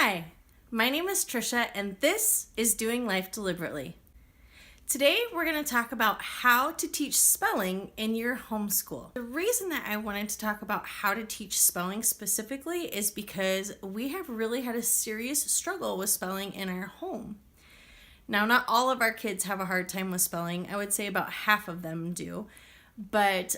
Hi, my name is Trisha and this is Doing Life Deliberately. Today we're going to talk about how to teach spelling in your homeschool. The reason that I wanted to talk about how to teach spelling specifically is because we have really had a serious struggle with spelling in our home. Now, not all of our kids have a hard time with spelling. I would say about half of them do. But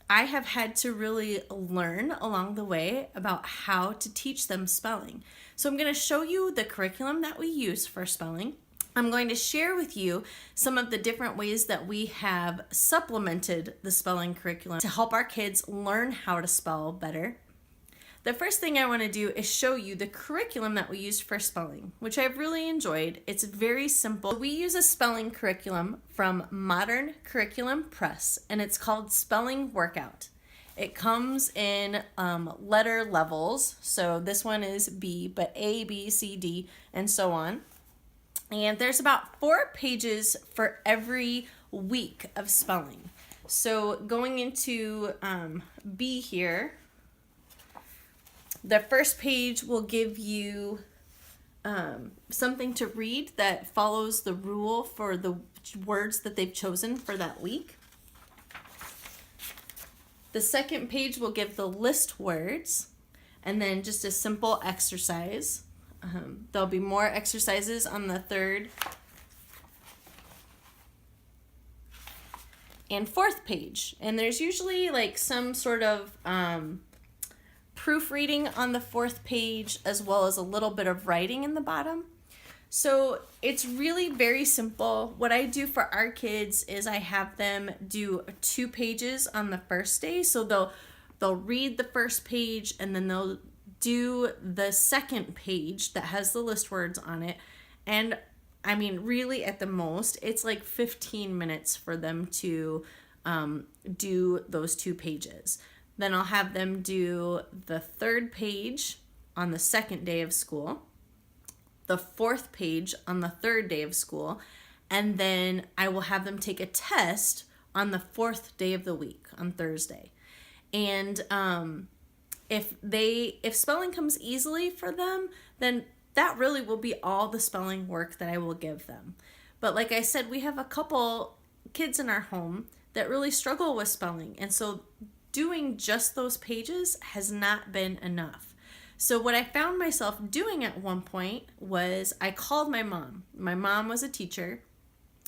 I have had to really learn along the way about how to teach them spelling. So I'm going to show you the curriculum that we use for spelling. I'm going to share with you some of the different ways that we have supplemented the spelling curriculum to help our kids learn how to spell better. The first thing I want to do is show you the curriculum that we used for spelling, which I've really enjoyed. It's very simple. We use a spelling curriculum from Modern Curriculum Press, and it's called Spelling Workout. It comes in letter levels, so this one is B, but A, B, C, D, and so on. And there's about 4 pages for every week of spelling. So going into B here, the first page will give you something to read that follows the rule for the words that they've chosen for that week. The second page will give the list words and then just a simple exercise. There'll be more exercises on the third and fourth page. And there's usually like some sort of proofreading on the fourth page, as well as a little bit of writing in the bottom. So it's really very simple. What I do for our kids is I have them do 2 pages on the first day. So they'll read the first page and then they'll do the second page that has the list words on it. And I mean, really at the most, it's like 15 minutes for them to do those 2 pages. Then I'll have them do the 3rd page on the 2nd day of school, the 4th page on the 3rd day of school, and then I will have them take a test on the 4th day of the week, on Thursday. And if spelling comes easily for them, then that really will be all the spelling work that I will give them. But like I said, we have a couple kids in our home that really struggle with spelling, and so doing just those pages has not been enough. So what I found myself doing at one point was I called my mom. My mom was a teacher.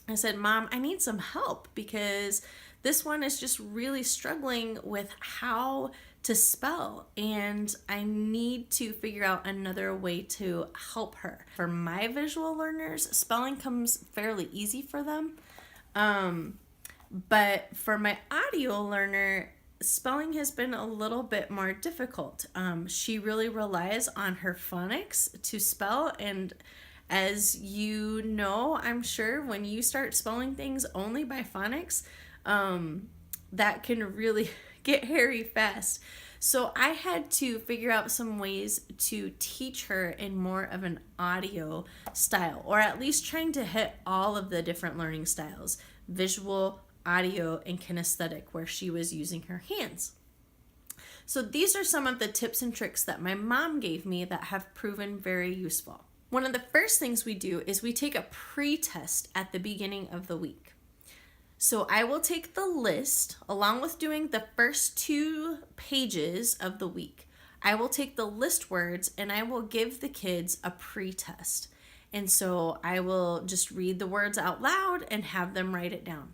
I said, "Mom, I need some help because this one is just really struggling with how to spell, and I need to figure out another way to help her." For my visual learners, spelling comes fairly easy for them. But for my audio learner, spelling has been a little bit more difficult. She really relies on her phonics to spell, and as you know, I'm sure when you start spelling things only by phonics, that can really get hairy fast. So I had to figure out some ways to teach her in more of an audio style, or at least trying to hit all of the different learning styles: visual, audio, and kinesthetic, where she was using her hands. So these are some of the tips and tricks that my mom gave me that have proven very useful. One of the first things we do is we take a pre-test at the beginning of the week. So I will take the list along with doing the first 2 pages of the week. I will take the list words and I will give the kids a pre-test. And so I will just read the words out loud and have them write it down.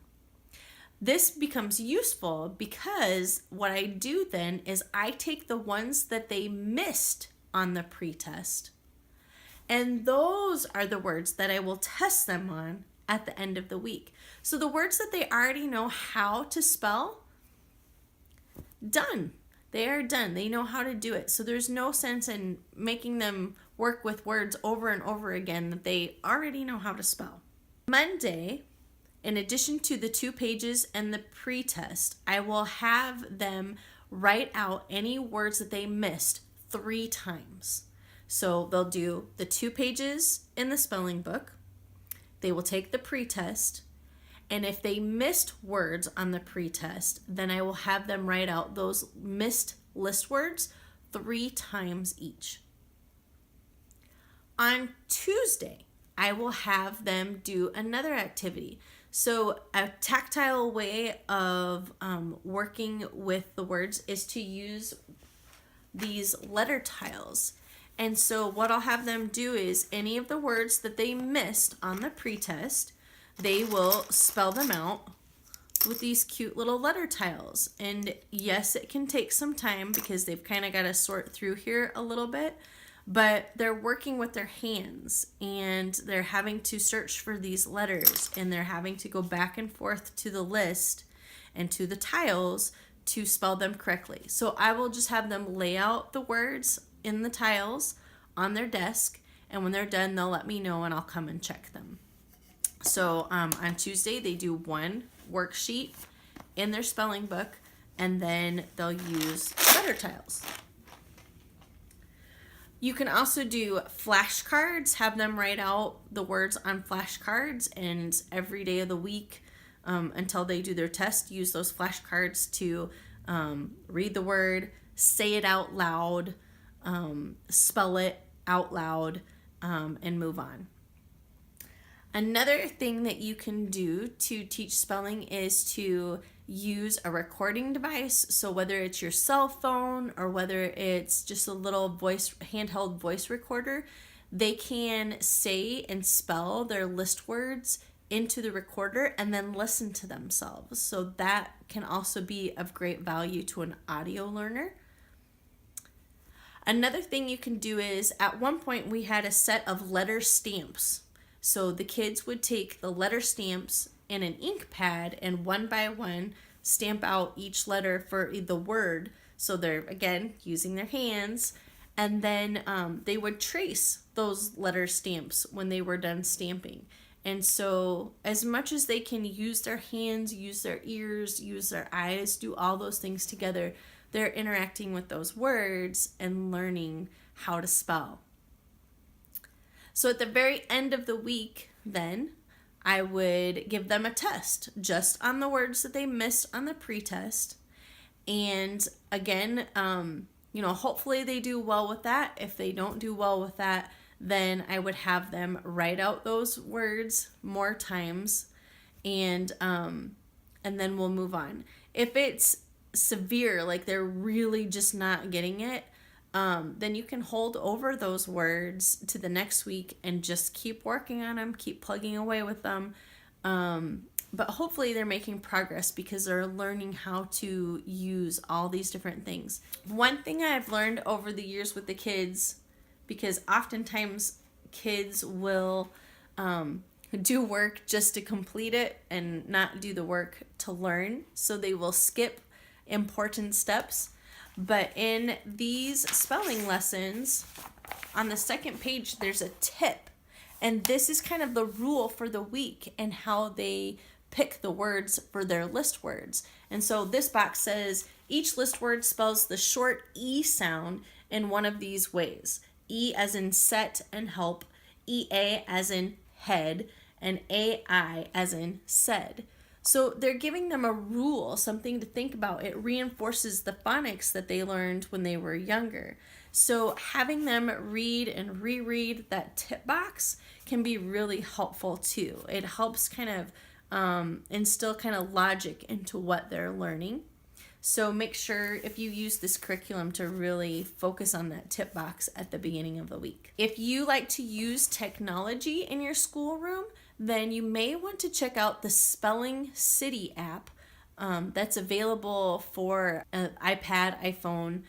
This becomes useful because what I do then is I take the ones that they missed on the pre-test, and those are the words that I will test them on at the end of the week. So the words that they already know how to spell, done. They are done. They know how to do it. So there's no sense in making them work with words over and over again that they already know how to spell. Monday, in addition to the 2 pages and the pre-test, I will have them write out any words that they missed 3 times. So they'll do the 2 pages in the spelling book, they will take the pre-test, and if they missed words on the pre-test, then I will have them write out those missed list words 3 times each. On Tuesday, I will have them do another activity. So, a tactile way of working with the words is to use these letter tiles. And so, what I'll have them do is any of the words that they missed on the pretest, they will spell them out with these cute little letter tiles. And yes, it can take some time because they've kind of got to sort through here a little bit, but they're working with their hands and they're having to search for these letters and they're having to go back and forth to the list and to the tiles to spell them correctly. So I will just have them lay out the words in the tiles on their desk, and when they're done, they'll let me know and I'll come and check them. So on Tuesday, they do one worksheet in their spelling book, and then they'll use letter tiles. You can also do flashcards, have them write out the words on flashcards, and every day of the week until they do their test, use those flashcards to read the word, say it out loud, spell it out loud, and move on. Another thing that you can do to teach spelling is to use a recording device. So whether it's your cell phone or whether it's just a little handheld voice recorder, they can say and spell their list words into the recorder and then listen to themselves. So that can also be of great value to an audio learner. Another thing you can do is, at one point we had a set of letter stamps. So the kids would take the letter stamps and an ink pad and one by one stamp out each letter for the word. So they're, again, using their hands. And then they would trace those letter stamps when they were done stamping. And so as much as they can use their hands, use their ears, use their eyes, do all those things together, they're interacting with those words and learning how to spell. So at the very end of the week, then, I would give them a test just on the words that they missed on the pretest. And again, hopefully they do well with that. If they don't do well with that, then I would have them write out those words more times, and then we'll move on. If it's severe, like they're really just not getting it, then you can hold over those words to the next week and just keep working on them, keep plugging away with them. But hopefully they're making progress because they're learning how to use all these different things. One thing I've learned over the years with the kids, because oftentimes kids will do work just to complete it and not do the work to learn. So they will skip important steps. But in these spelling lessons, on the second page, there's a tip. And this is kind of the rule for the week and how they pick the words for their list words. And so this box says, each list word spells the short E sound in one of these ways. E as in set and help, EA as in head, and AI as in said. So they're giving them a rule, something to think about. It reinforces the phonics that they learned when they were younger. So having them read and reread that tip box can be really helpful too. It helps kind of instill kind of logic into what they're learning. So make sure if you use this curriculum to really focus on that tip box at the beginning of the week. If you like to use technology in your schoolroom, then you may want to check out the Spelling City app that's available for iPad, iPhone,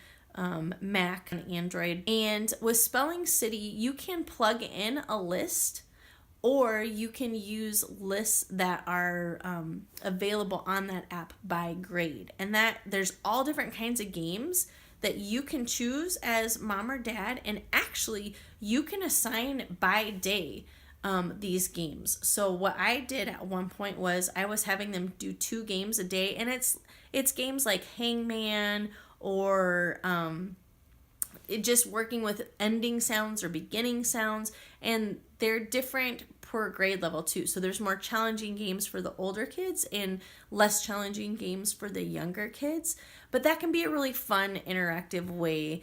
Mac, and Android. And with Spelling City, you can plug in a list, or you can use lists that are available on that app by grade. And that there's all different kinds of games that you can choose as mom or dad, and actually you can assign by day these games. So what I did at one point was I was having them do 2 games a day, and it's games like Hangman or just working with ending sounds or beginning sounds, and they're different per grade level too. So there's more challenging games for the older kids and less challenging games for the younger kids, but that can be a really fun interactive way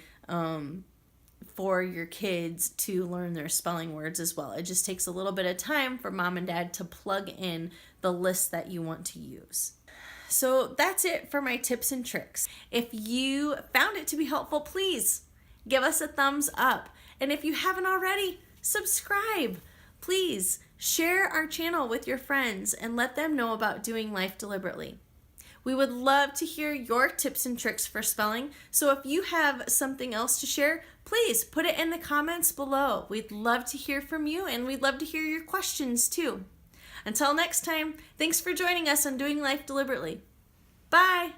for your kids to learn their spelling words as well. It just takes a little bit of time for mom and dad to plug in the list that you want to use. So that's it for my tips and tricks. If you found it to be helpful, please give us a thumbs up. And if you haven't already, subscribe. Please share our channel with your friends and let them know about doing life deliberately. We would love to hear your tips and tricks for spelling. So if you have something else to share, please put it in the comments below. We'd love to hear from you, and we'd love to hear your questions too. Until next time, thanks for joining us on Doing Life Deliberately. Bye!